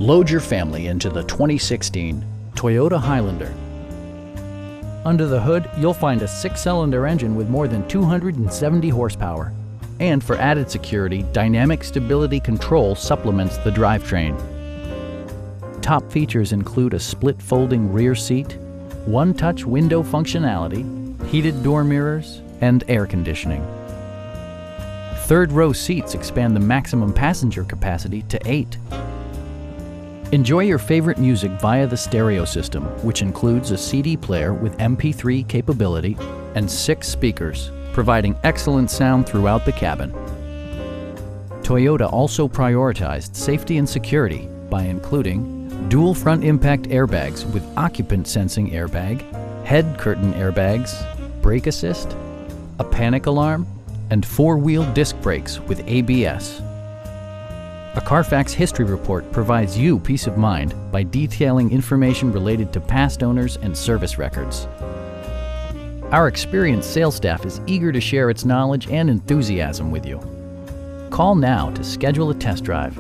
Load your family into the 2016 Toyota Highlander. Under the hood, you'll find a 6-cylinder engine with more than 270 horsepower. And for added security, dynamic stability control supplements the drivetrain. Top features include a split folding rear seat, one-touch window functionality, heated door mirrors, and air conditioning. Third-row seats expand the maximum passenger capacity to 8. Enjoy your favorite music via the stereo system, which includes a CD player with MP3 capability and 6 speakers, providing excellent sound throughout the cabin. Toyota also prioritized safety and security by including dual front impact airbags with occupant sensing airbag, head curtain airbags, brake assist, a panic alarm, and 4-wheel disc brakes with ABS. A Carfax history report provides you peace of mind by detailing information related to past owners and service records. Our experienced sales staff is eager to share its knowledge and enthusiasm with you. Call now to schedule a test drive.